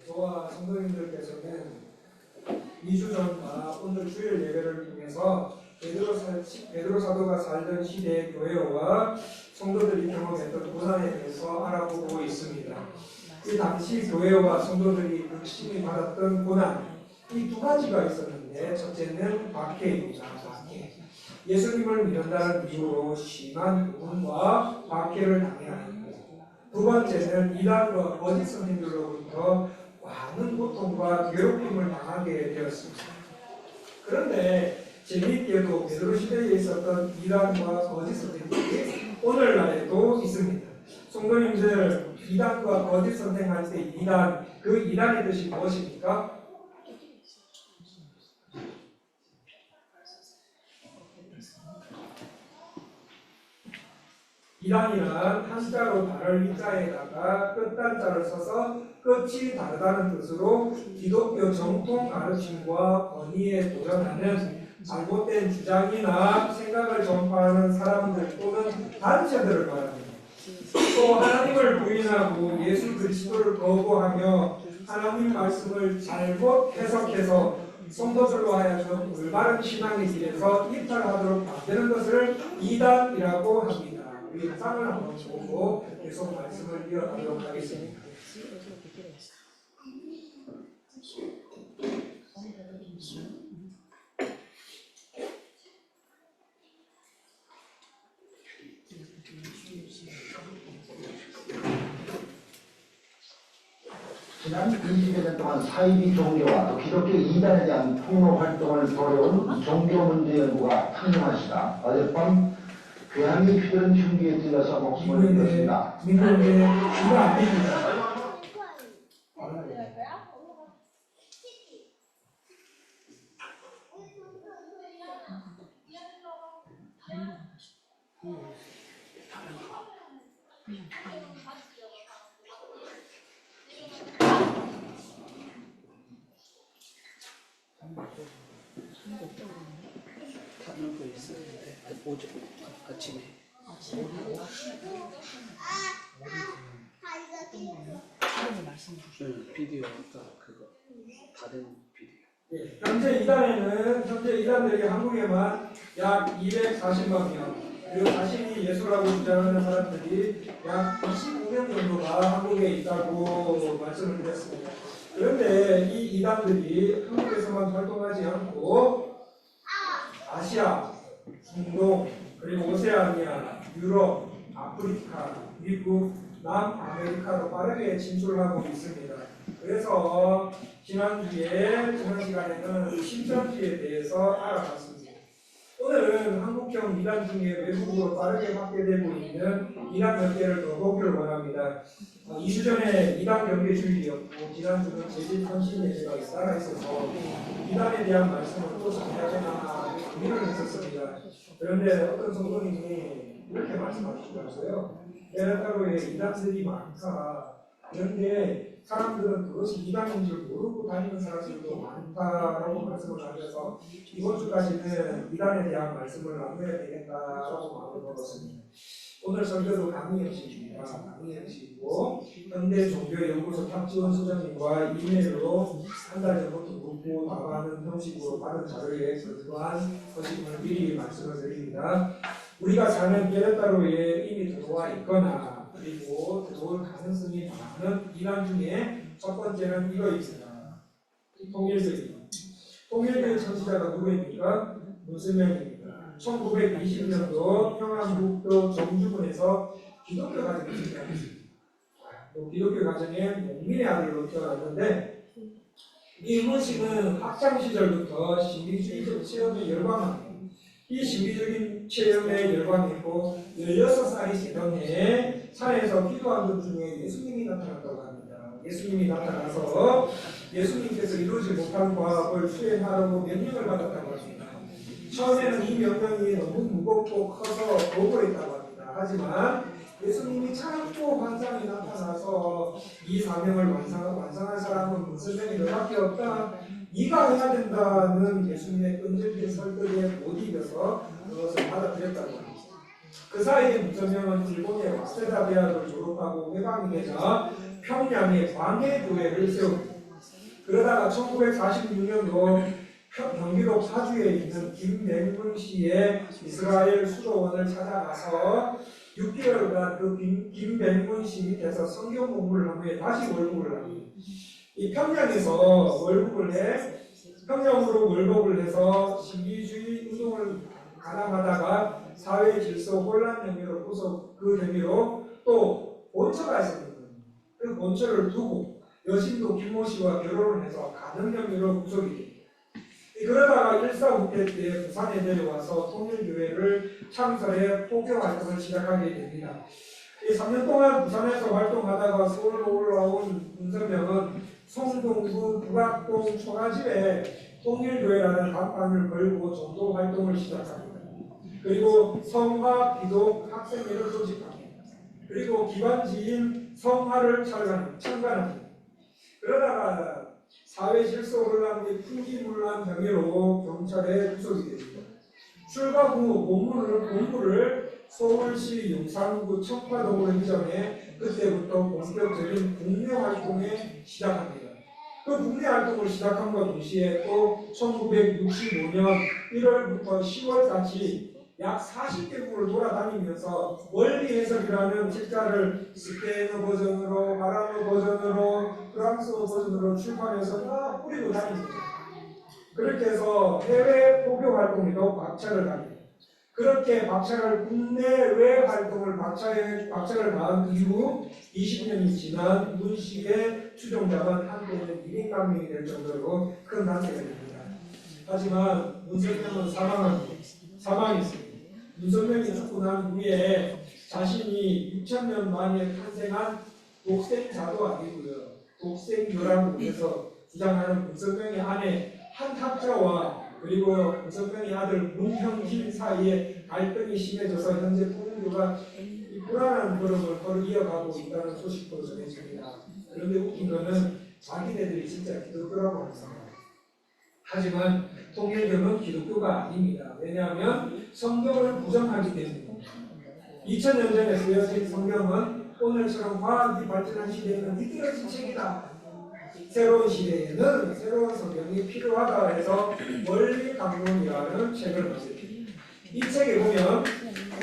저와 성도님들께서는 2주 전과 오늘 주일 예배를 통해서 베드로 사도가 살던 시대의 교회와 성도들이 경험했던 고난에 대해서 알아보고 있습니다. 이 당시 교회와 성도들이 극심히 받았던 고난, 이 두 가지가 있었는데, 첫째는 박해입니다. 박해. 예수님을 믿는다는 이유로 심한 고문과 박해를 당해야 했고, 두 번째는 이단과 거짓 선생들로부터 많은 고통과 괴롭힘을 당하게 되었습니다. 그런데 재미있게도 베드로 시대에 있었던 이단과 거짓 선생들이 오늘날에도 있습니다. 성도님들, 이단과 거짓 선생할 때 이단, 그 이단의 뜻이 무엇입니까? 이단이란 한자로 다를 이자에다가 끝단자를 써서 끝이 다르다는 뜻으로 기독교 정통 가르침과 권위에 도전하는 잘못된 주장이나 생각을 전파하는 사람들 또는 단체들을 말합니다. 또 하나님을 부인하고 예수 그리스도를 거부하며 하나님 말씀을 잘못 해석해서 성도들로 하여금 올바른 신앙의 길에서 이탈하도록 만드는 것을 이단이라고 합니다. 우리 영상을 한번 보고 계속 말씀을 이어가도록 하겠습니다. 지난 20여 년 동안 사이비 종교와 또 기독교 이단에 대한 폭로 활동을 벌여온 종교 문제 연구가 탄생하시다. 어젯밤 괴함이 휘두른 흉기에 찔러서 목숨을 잃었습니다. 민국의 이거 안 됩니다. 다른 거 있었는데 어제 아침에 비디오 아까 그거 다른 비디오. 네, 현재 이단들이 한국에만 약 240만 명, 그리고 자신이 예수라고 주장하는 사람들이 약 25명 정도가 한국에 있다고 말씀을 드렸습니다. 그런데 이 이단들이 한국에서만 활동하지 않고 아시아, 중동, 그리고 오세아니아, 유럽, 아프리카, 미국, 남아메리카로 빠르게 진출하고 있습니다. 그래서 지난 시간에는 신천지에 대해서 알아봤습니다. 오늘은 한국형 이단 중에 외국으로 빠르게 확대되고 있는 이단 몇 개를 더 보기를 원합니다. 2주 전에 이단 경계주의였고 지난주는 제집헌신 예배가 따라 있어서 이단에 대한 말씀을 또 전하거나 고민을 했었습니다. 그런데 어떤 성도님이 이렇게 말씀하시더라고요. 베네타로에 이단들이 많다. 그런데 사람들은 그것이 이단인 줄 모르고 다니는 사람들도 많다라고 말씀을 하셔서 이번 주까지는 이단에 대한 말씀을 나눠야 되겠다라고 마음을 먹었습니다. 오늘 설교도 강의형식입니다. 강의형식이고 현대종교연구소 탁지원 소장님과 이메일로 한 달 전부터 묻고 답하는 형식으로 받은 자료에 근거한 것임을 미리 말씀을 드립니다. 우리가 사는 베네타로에 이미 들어와 있거나 그리고 들어올 가능성이 많은 이단 중에 첫 번째는 이거입니다. 통일교입니다. 통일교의 창시자가 누구입니까? 문선명입니다. 1920년도 평안북도 정주군에서 기독교 가정에 태어났습니다. 기독교 가정에 농민의 아들로 태어났는데 이 문씨는 학창시절부터 신비주의적 체험에 열광합니다. 이 신비적인 체험에 열광했고 16살이 되던 해에 산에서 기도한 것 중에 예수님이 나타났다고 합니다. 예수님이 나타나서 예수님께서 이루지 못한 과업을 수행하라고 명령을 받았다고 합니다. 처음에는 이 명령이 너무 무겁고 커서 거부했다고 합니다. 하지만 예수님이 참고 환상이 나타나서 이 사명을 완성할 사람은 문선명이 너밖에 없다. 네가 해야 된다는 예수님의 끈질긴 설득에 못 이겨서 그것을 받아들였다고 합니다. 그 사이에 문선명은 일본의 와세다 대학을 졸업하고 회광이 되자 평양에 광해교회를 세웁니다. 그러다가 1946년도 경기도 파주에 있는 김맹문 씨의 이스라엘 수도원을 찾아가서 6개월간 그 김맹문 씨 밑에서 성경 공부를 한 후에 다시 월북을 합니다. 이 평양에서 월북을 해 평양으로 월북을 해서 신비주의 운동을 가담하다가 사회 질서 혼란 혐의로 구속 그 혐의로 또 본처가 있었거든요. 그 본처를 두고 여신도 김모 씨와 결혼을 해서 가등 혐의로 구속이 됩니다. 그러다가 1.4 때 부산에 내려와서 통일교회를 창설해 포교 활동을 시작하게 됩니다. 3년 동안 부산에서 활동하다가 서울로 올라온 문선명은 성동구 북악동 초가집에 통일교회라는 간판을 걸고 전도 활동을 시작합니다. 그리고 성화 기독 학생회를 조직합니다. 그리고 기관지인 성화를 창간합니다. 그러다가 사회 질서 혼란 및 풍기문란 혐의로 경찰에 구속이 됩니다. 출가 후 본부를 서울시 용산구 청파동으로 이전해 그때부터 본격적인 국내 활동에 시작합니다. 그 국내 활동을 시작함과 동시에 또 1965년 1월부터 10월까지 약 40개국을 돌아다니면서 원리 해석이라는 책자를 스페인어 버전으로, 아랍어 버전으로, 프랑스어 버전으로 출판해서 다 뿌리고 다닙니다. 그렇게 해서 해외 포교 활동에도 박차를 갑니다. 그렇게 박차를 국내외 활동을 박차를 가한 이후 20년이 지난 문씨의 추종자만 한때는 200만 명이 될 정도로 큰 단체가 됩니다. 하지만 문선명은 사망했습니다. 문선명이 죽고 난 후에 자신이 6,000년 만에 탄생한 독생자도 아니고요. 독생녀라고 해서 주장하는 문선명의 아내 한탁자와 그리고 문선명의 아들 문형진 사이에 갈등이 심해져서 현재 통일교가 불안한 흐름을 이어가고 있다는 소식도 전해집니다. 그런데 웃긴 거는 자기네들이 진짜 기독교라고 합니다. 하지만 통일교는 기독교가 아닙니다. 왜냐하면 성경을 부정하기 때문입니다. 2000년 전에 쓰여진 성경은 오늘처럼 과학이 발전한 시대에는 미끄러진 책이다. 새로운 시대에는 새로운 성경이 필요하다 해서 원리강론이라는 책을 만듭니다. 이 책에 보면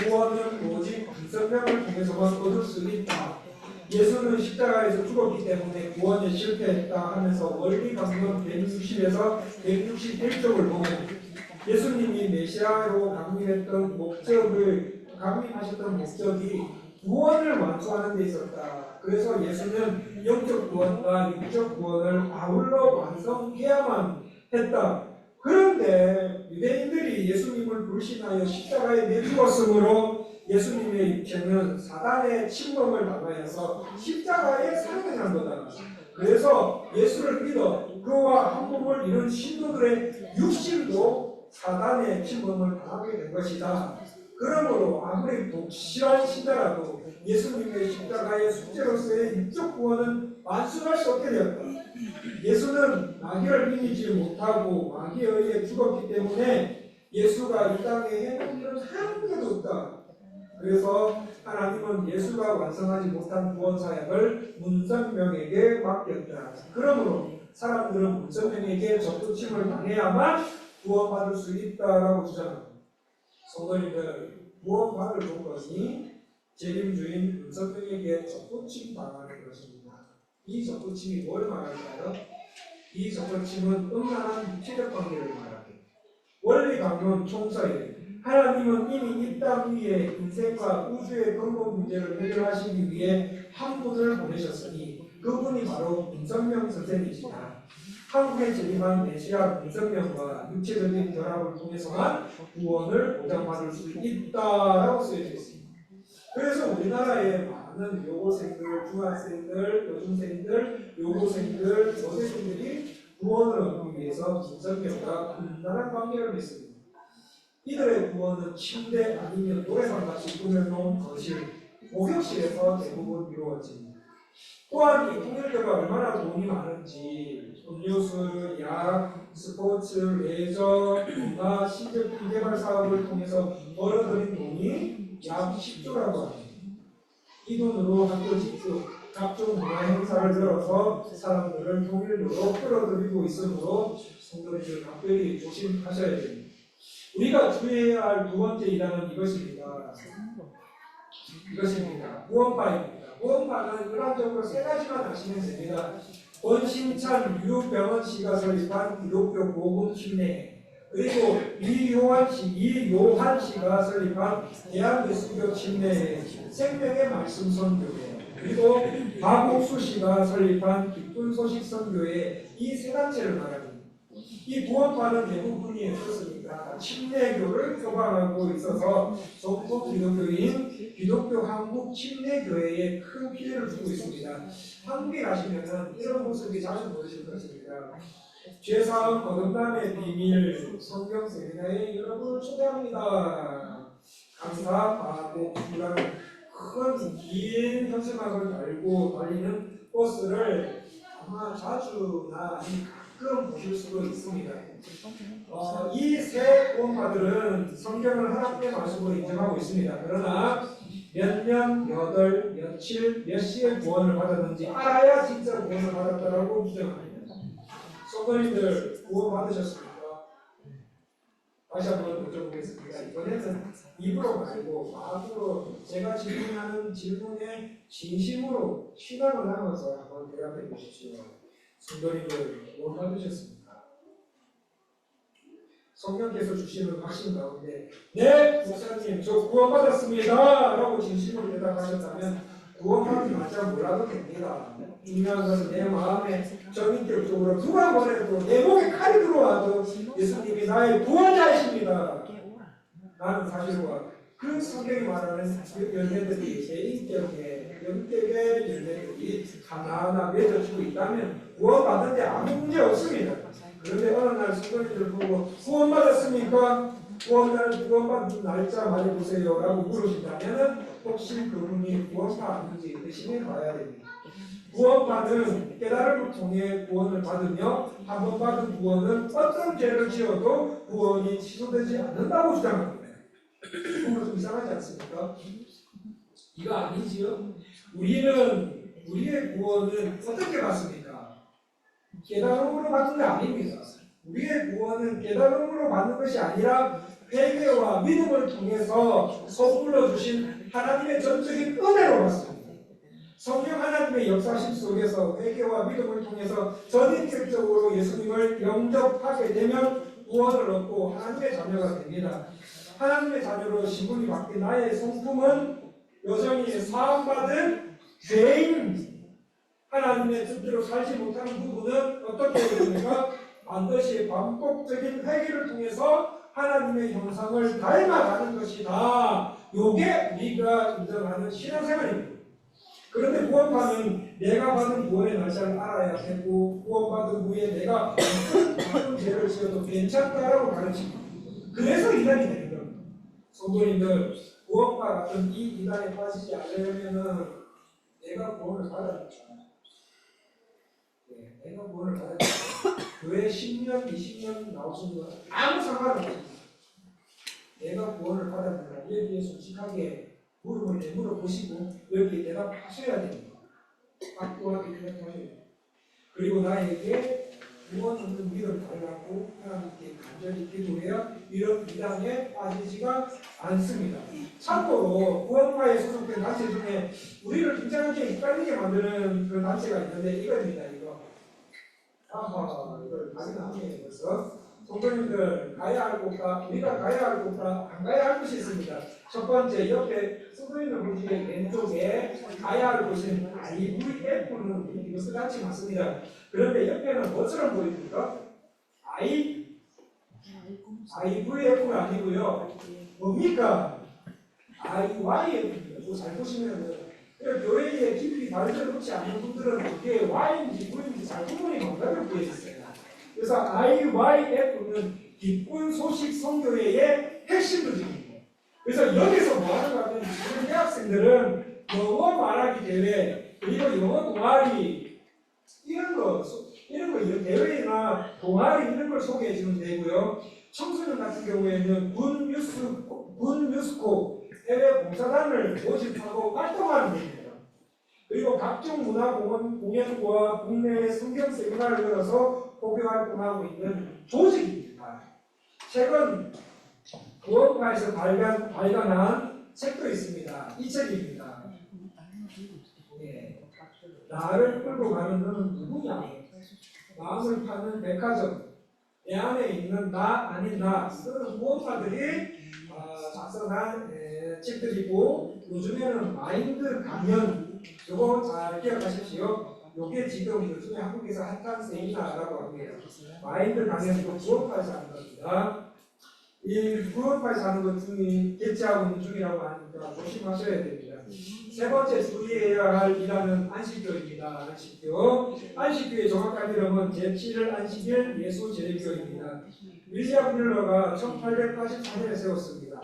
구원은 오직 문선명을 통해서만 얻을 수 있다. 예수는 십자가에서 죽었기 때문에 구원에 실패했다 하면서 원리강론 160에서 161쪽을 보면 예수님이 메시아로 강림하셨던 목적이 구원을 완수하는 데 있었다. 그래서 예수는 영적 구원과 육적 구원을 아울러 완성해야만 했다. 그런데 유대인들이 예수님을 불신하여 십자가에 내죽었으므로 예수님의 육체는 사단의 침범을 당하여서 십자가에 사용한 거다. 그래서 예수를 믿어 그와 한 몸을 이룬 신도들의 육신도 사단의 침범을 당하게 된 것이다. 그러므로 아무리 독실한 신자라도 예수님의 십자가의 숙제로서의 육적 구원은 완수할 수 없게 되었다. 예수는 마귀를 이기지 못하고 마귀에 의해 죽었기 때문에 예수가 이 땅에 해본 일은 한 개도 없다. 그래서 하나님은 예수가 완성하지 못한 구원 사역을 문선명에게 맡겼다. 그러므로 사람들은 문선명에게 접붙임을 당해야만 구원받을 수 있다라고 주장합니다. 성도님들, 구원받을 조건이 재림주인 문선명에게 접붙임 당하는 것입니다. 이 접붙임이 뭘 말할까요? 이 접붙임은 음란한 육체적 관계를 말합니다. 원리강론 총서에 하나님은 이미 이 땅 위에 인생과 우주의 근본 문제를 해결하시기 위해 한 분을 보내셨으니 그분이 바로 문선명 선생이시다. 한국에 재림한 메시아 문선명과 육체적인 결합을 통해서만 구원을 보장받을 수 있다라고 쓰여져 있습니다. 그래서 우리나라의 많은 여고생들, 중학생들, 여중생들, 여고생들, 여대생들이 구원을 얻기 위해서 문선명과 군단한 관계를 맺습니다. 이들의 구원은 침대 아니면 노래방같이 꾸며놓은 거실, 목욕실에서 대부분 이루어집니다. 또한 이 통일교가 얼마나 돈이 많은지 음료수, 약, 스포츠, 레저, 문화, 신제품 개발 사업을 통해서 벌어들인 돈이 약 10조라고 합니다. 이 돈으로 학교 집수, 각종 문화 행사를 열어서 사람들을 통일로 끌어들이고 있으므로 성도님들 각별히 조심하셔야 됩니다. 우리가 주의해야 할 두 번째 이단은 이것입니다. 구원파입니다. 구원파는 일반적으로 세 가지만 아시면 됩니다. 권신찬, 유병원 씨가 설립한 기독교 복음 침례, 그리고 이요한 씨가 설립한 대한예수교 침례, 생명의 말씀 선교회, 그리고 박옥수 씨가 설립한 기쁜 소식 선교회, 이 세 단체를 말합니다. 이 구원파는 대부분이 어떻습니까? 침례교를 표방하고 있어서 전국 기독교인 기독교 한국 침례교회에 큰 피해를 주고 있습니다. 한국에 가시면은 이런 모습이 자주 보이실 것입니다. 죄사함 거듭남의 비밀 성경 세미나에 여러분을 초대합니다. 강사 바보라는 큰 긴 현수막을 달고 달리는 버스를 아마 자주나 가끔 보실 수도 있습니다. 이 세 구원파들은 성경을 하나님의 말씀으로 인정하고 있습니다. 그러나 몇 년, 몇 월, 며칠, 몇 시에 구원을 받았는지 알아야 진짜 구원을 받았다라고 주장합니다. 성도님들 구원 받으셨습니까? 다시 한번 여쭤보겠습니다. 이번에는 입으로 말고 마음으로 제가 질문하는 질문에 진심으로 신앙을 나눠서 한번 대답해 주십시오. 성도님들 구원 받으셨습니까? 성령께서 주시는 확신 가운데 네 목사님 저 구원 받았습니다 라고 진심으로 대답하셨다면 구원받은 맞자 몰라도 됩니다. 중요한 것은 내 마음에 정인격적으로 누가 뭐래도 내 목에 칼이 들어와도 예수님이 나의 구원자이십니다. 나는 사실과 그 성경이 말하는 열매들이 내 인격에 영격의 열매들이 하나하나 맺어지고 있다면 구원받는데 아무 문제 없습니다. 그런데 어느 날 성도님들 보고 구원받았습니까? 구원받은 날짜 말해보세요 라고 물으신다면 혹시 그분이 구원파 아닌지 의심해 봐야 됩니다. 구원받은 깨달음을 통해 구원을 받으며 한 번 받은 구원은 어떤 죄를 지어도 구원이 취소되지 않는다고 주장합니다. 이거 좀 이상하지 않습니까? 이거 아니지요? 우리의 구원은 어떻게 받습니까? 깨달음으로 받는 게 아닙니다. 우리의 구원은 깨달음으로 받는 것이 아니라 회개와 믿음을 통해서 선물로 주신 하나님의 전적인 은혜로 받습니다. 성령 하나님의 역사심 속에서 회개와 믿음을 통해서 전인격적으로 예수님을 영접하게 되면 구원을 얻고 하나님의 자녀가 됩니다. 하나님의 자녀로 신분이 바뀐 나의 성품은 여전히 사함받은 죄인, 하나님의 뜻대로 살지 못하는 부분은 어떻게 됩니까? 반드시 반복적인 회개를 통해서 하나님의 형상을 닮아가는 것이다. 요게 우리가 인정하는 신앙생활입니다. 그런데 구원파는 내가 받은 구원의 날짜를 알아야 되고 구원받은 후에 내가 어떤 죄를 지어도 괜찮다라고 가르칩니다. 그래서 이단이 되는 겁니다. 성도님들 구원파 같은 이 이단에 빠지지 않으려면은 내가 구원을 받아야 내가 구원을 받아야 교회 10년, 20년 나오신 건 아무 상관없습니다. 내가 구원을 받았는가 여기에 솔직하게 무릎을 내밀어 보시고 여기에 대답하셔야 됩니다. 확고하게 대답하셔야 됩니다. 그리고 나에게 구원 없는 믿음을 달라고 하나님께 간절히 기도해야 이런 이단에 빠지지가 않습니다. 참고로 구원파에 소속된 단체 중에 우리를 굉장히 헷갈리게 만드는 그런 단체가 있는데 이겁니다. 이거 이걸 가진 않게 벌써 성도님들 가야 할 곳과 우리가 가야 할 곳과 안 가야 할 곳이 있습니다. 첫 번째 옆에 성도님들 보시기에 왼쪽에 가야 할 곳은 IVF는 이것을 같이 맞습니다. 그런데 옆에는 뭐처럼 보입니까? IVF가 아니고요. 뭡니까? IYF입니다. 이거 잘 보시면 교회에 깊이 발전을 놓지 않는 분들은 그게 Y인지 V인지 잘 구분이 뭔가를 보여주세요. 그래서 IYF는 기쁜 소식 선교회의 핵심들입니다. 그래서 여기서 뭐 하는가 하면 지금 대학생들은 영어 말하기 대회 그리고 영어 동아리 이런 거 대회나 동아리 이런 걸 소개해 주면 되고요. 청소년 같은 경우에는 군 뉴스코 해외 봉사단을 모집하고 활동하는 겁니다. 그리고 각종 문화 공연과 국내의 성경 세미나를 열어서 포교 활동하고 있는 조직입니다. 최근 구원파에서 발간한 책도 있습니다. 이 책입니다. 네. 나를 끌고 가는 너는 누구냐? 마음을 파는 백화점. 내 안에 있는 나 아닌 나. 이거는 구원파들이 작성한 책들이고, 요즘에는 마인드 강연, 이거 잘 기억하십시오. 이게 지금 요즘에 한국에서 핫한 세미나라고 합니다. 마인드 강연이고 구원파에서 하는 겁니다. 이 구원파에서 하는 것 중에 대체하고 있는 중이라고 하니까 조심하셔야 됩니다. 세 번째 주의해야 할 일화는 안식교입니다. 안식교의 정확한 이름은 제7일 안식일 예수 제례교입니다. 윌리엄 뮬러가 1884년에 세웠습니다.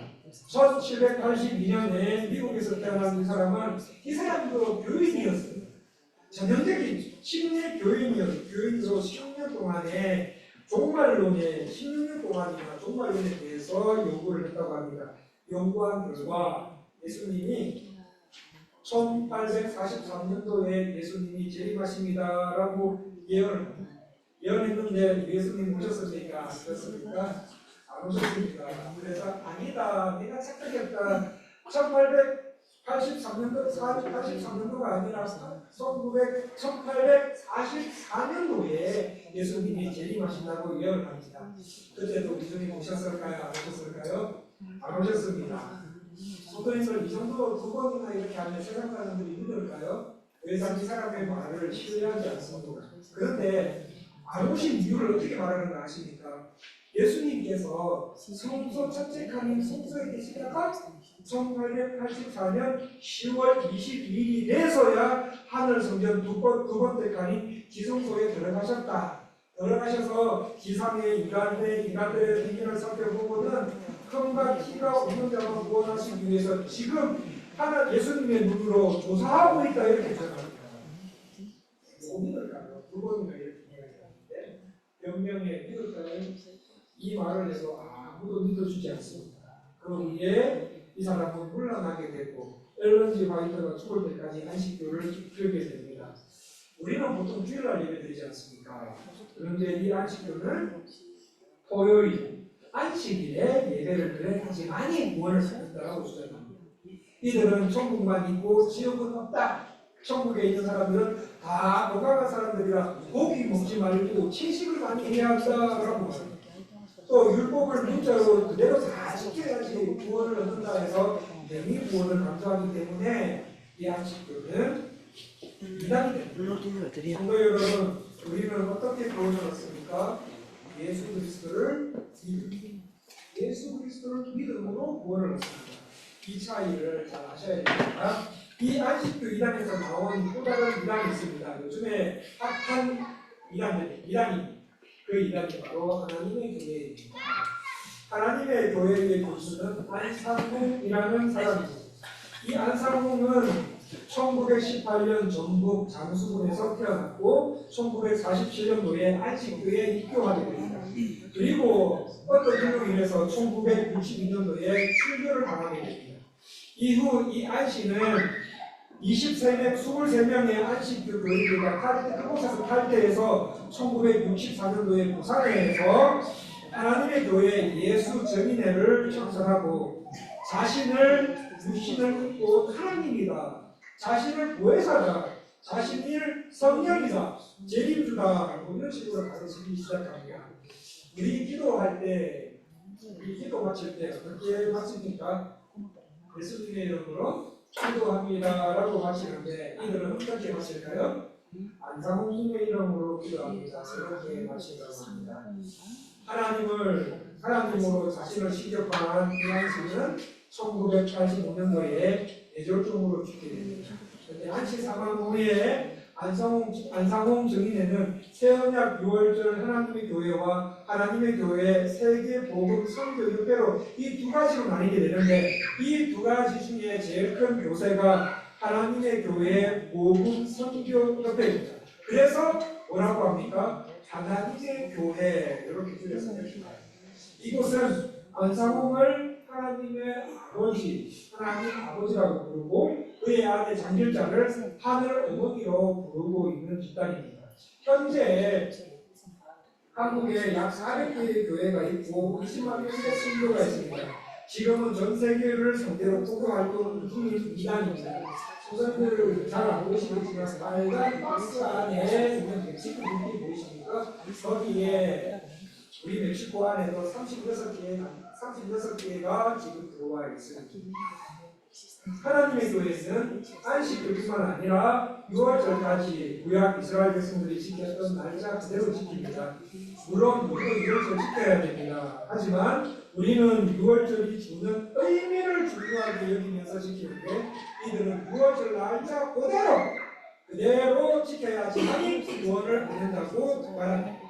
1782년에 미국에서 태어난 이 사람은 이 사람도 교인이었어요. 전형적인 침례 교인으로 10년 동안에 종말론에 16년 동안이나 종말론에 대해서 연구를 했다고 합니다. 연구한 결과 예수님이 1843년도에 예수님이 재림하십니다라고 예언했는데 예수님 오셨습니까? 그렇습니까? 안 오셨습니다. 그래서 아니다, 내가 착각했다. 1883년도가 아니라 1844년도에 예수님이 재림하신다고 예언합니다. 그때도 예수님 오셨을까요? 안 오셨을까요? 안 오셨습니다. 소도인을 이 정도 두 번이나 이렇게 하면 세상 사람들이 믿을까요? 더 이상 이 사람의 말을 신뢰하지 않습니다. 그런데 안 오신 이유를 어떻게 말하는가 아십니까? 예수님께서 성소 첫째 칸인 성소에 계시다가 1884년 10월 22일이 돼서야 하늘 성전 두 번째 칸인 지성소에 들어가셨다. 들어가셔서 지상의 인간들의 행위를 살펴보고는 흠과 티가 없는 자만 구원하시기 위해서 지금 하나 예수님의 눈으로 조사하고 있다 이렇게 생각합니다. 못 믿을까요? 두 번이나 이렇게 이야기하는데 명명에 믿을까요? 이 말을 해서 아무도 믿어주지 않습니다. 그 위에 이 사람은 물러나게 되고 앨런지 화이트가 죽을 때까지 안식교를 들게 됩니다. 우리는 보통 주일날 예배드리지 않습니까? 그런데 이 안식교는 토요일, 안식일에 예배를 드려야지만이 구원을 받는다고 주장합니다. 이들은 천국만 있고 지옥은 없다. 천국에 있는 사람들은 다 건강한 사람들이라 고기 먹지 말고 채식을 많이 해야 한다라고 합니다. 또 율법을 문자로 그대로 다 지켜야지 구원을 얻는다 해서 명의 구원을 강조하기 때문에 이 안식교는 이단이 됩니다. 성도 여러분, 우리는 어떻게 구원을 얻습니까? 예수 그리스도를 믿음으로 구원을 얻습니다. 이 차이를 잘 아셔야 됩니다. 이 안식교 이단에서 나온 또 다른 이단이 있습니다. 요즘에 핫한 이단이 그 이단이 바로 하나님의 교회입니다. 하나님의 교회의 교수는 안상홍이라는 사람입니다. 이 안상홍은 1918년 전북 장수군에서 태어났고 1947년도에 안식교에 입교하게 됩니다. 그리고 어떤 이유로 인해서 1962년도에 출교를 당하게 됩니다. 이후 이 안씨는 23명의 안식교 교인들과 그곳에서 탈퇴해서 1964년도에 부산에서 하나님의 교회 예수 전인회를 창설하고 자신을 믿고 하나님이다, 자신을 보혜사다, 자신을 성령이다, 재림주다 이런 식으로 가르치기 시작합니다. 우리 기도할 때, 우리 기도 마칠 때 어떻게 마칩니까? 예수님의 이름으로 기도합니다라고 마치는데 이들은 어떻게 마칠까요? 안상홍님의 이름으로 기도합니다. 그렇게 마치라고 합니다. 하나님으로 자신을 시격한 이한씨는 1985년도에 뇌졸중으로 죽게 됩니다. 그런데 한씨 사망 후에 안상홍 증인회는 새언약 6월절 하나님의 교회와 하나님의 교회 세계복음 선교협회로 이 두 가지로 나뉘게 되는데 이 두 가지 중에 제일 큰 교세가 하나님의 교회 복음 선교협회입니다. 그래서 뭐라고 합니까? 하나님의 교회 이렇게 줄여서 냅니다. 이곳은 안상홍을 하나님의 아버지, 하나님 아버지라고 부르고 그의 아들 장길자를 하늘 어머니로 부르고 있는 집단입니다. 현재 한국에 약 400개의 교회가 있고 20만 명의 신도가 있습니다. 지금은 전 세계를 상대로 포교 활동 중인 이단입니다. 선생님들 잘 안 보시겠지만 빨간 박스 안에 있는 멕시코 국기 보이십니까? 거기에 우리 멕시코 안에도 36개가 지금 들어와 있습니다. 하나님의 교회는 안식일뿐만 아니라 6월절까지 구약 이스라엘 백성들이 지켰던 날짜 그대로 지킵니다. 물론 우리도 6월절 지켜야 됩니다. 하지만 우리는 6월절이 주는 의미를 중요하게 여기면서 지키는데 이들은 6월절 날짜 그대로 지켜야지만 구원을 얻는다고 말합니다.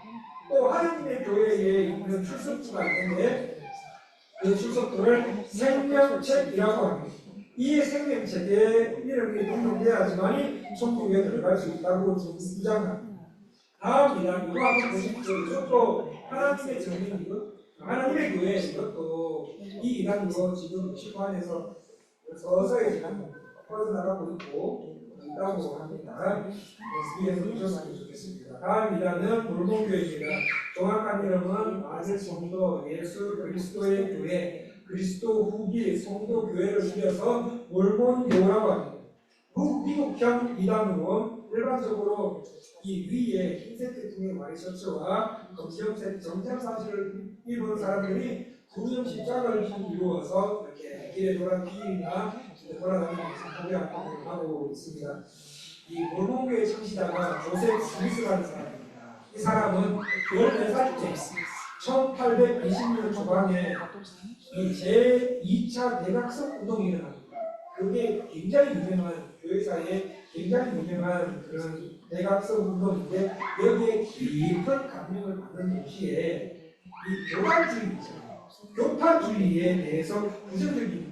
또 하나님의 교회에 있는 출석부가 있는데 그 출석부를 생명책이라고 합니다. 이 생명책에 이름이 등록돼야지만 천국에 들어갈 수 있다고 주장합니다. 다음입니다. 이거 한번 보십시오. 이것도 하나님의 정의이고 하나님의 교회 이것도 이 이단으로 지금 멕시코 안에서 서서히 퍼져나가고 있다고 합니다. 위에서 보셨으면 좋겠습니다. 다음 이단은 몰몬교회입니다. 정확한 이름은 아들 성도 예수 그리스도의 교회 그리스도 후기 성도 교회를 줄여서 몰몬교라고 합니다. 북미국형 이단으로 일반적으로 이 위에 흰색 계통의 와이셔츠와 검정색 정장 사실을 입은 사람들이 구름식 짝을 이루어서 이렇게 길에 돌아다니나 돌아다니면서 교회 활동을 하고 있습니다. 이 몰몬교회 창시자가 조셉 스미스라는 사람입니다. 이 사람은 14살 때 1820년 초반에 이 제2차 대각성 운동이 일어납니다. 그게 굉장히 유명한 교회사에 굉장히 유명한 그런 대각성 운동인데 여기에 깊은 감명을 받는 동시에 이 교단주의 교파주의에 대해서 부정적인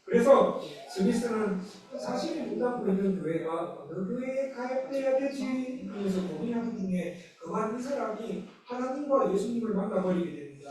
그래서 스미스는 자신이 문담고 있는 교회가 어느 교회에 가입돼야 될지 그래서 고민하는 중에 그만 이 사람이 하나님과 예수님을 만나버리게 됩니다.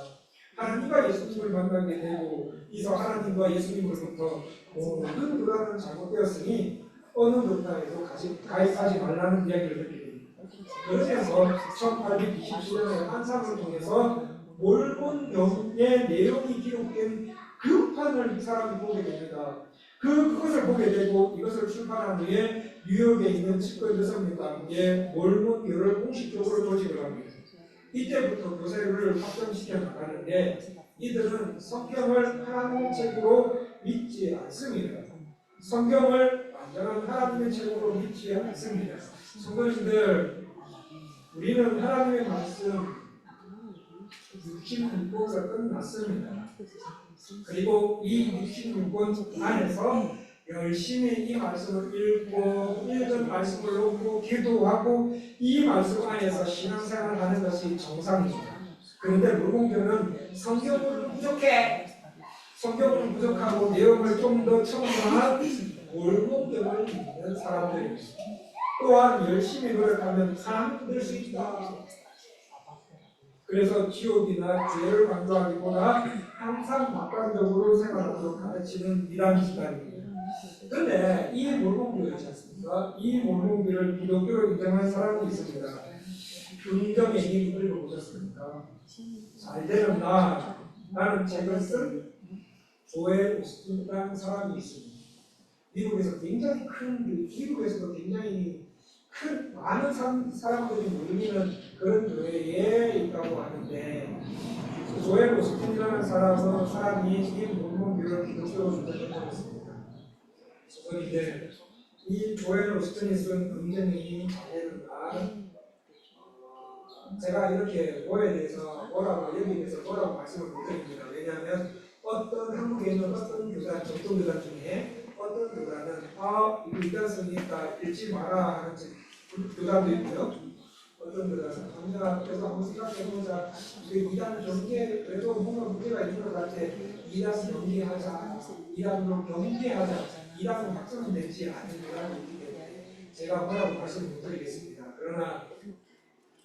하나님과 예수님을 만나게 되고 이서 하나님과 예수님으로부터 모든 교단은 잘못되었으니 어느 교단에도 가입하지 말라는 이야기를 듣게 됩니다. 그래서 1827년에 한상을 통해서 몰몬경의 내용이 기록된 그 판을 이 사람이 보게 됩니다. 그것을 보게 되고 이것을 출판한 후에 뉴욕에 있는 측근 6명과 함께 몰몬교를 공식적으로 조직을 합니다. 이때부터 교세를 확정시켜 나가는데 이들은 성경을 하나님의 책으로 믿지 않습니다. 성경을 완전한 하나님의 책으로 믿지 않습니다. 성도님들, 우리는 하나님의 말씀 66권가 끝났습니다. 그리고 이 66권 안에서 열심히 이 말씀을 읽고 읽은 말씀을 놓고 기도하고 이 말씀 안에서 신앙생활을 하는 것이 정상입니다. 그런데 몰몬교는 성경으로는 부족해. 성경으로는 부족하고 내용을 좀 더 첨언한 몰몬교를 믿는 사람들입니다. 또한 열심히 노력하면 사람 될 수 있다. 그래서 지옥이나 죄를 강조하기보다 항상 낙관적으로 생활하도록 가르치는 이단 집단입니다. 그런데 이 몰몬교회지 않습니까? 이 몰몬교를 기독교로 인정한 사람이 있습니다. 긍정의 힘을 읽어보셨습니까? 잘 되는 나는 책을 쓴 조엘 오스틴이라는 사람이 있습니다. 미국에서도 굉장히 큰 많은 사람들이 모이는 그런 교회에 있다고 하는데 조엘 오스틴이라는 사람이 이 몰몬교를 기독교로 인정했습니다. 그런데 이 조엘 오스틴이 쓴 긍정이 잘되는가 제가 이렇게 뭐에 대해서 여기에 대해서 뭐라고 말씀을 못 드립니다. 왜냐하면 한국에 있는 어떤 교단, 정통교단 중에 어떤 교단은 이거 이단성이 있다, 읽지 마라 하는 교단도 있고요. 어떤 교단은 그래서 한번 생각해보자. 이단 경계, 그래도 뭔가 문제가 있는 것 같아. 이단 경계하자. 이단으로 경계하자. 이단은 확정되지 않은 교단이 있기 때문에 제가 뭐라고 말씀을 못 드리겠습니다. 그러나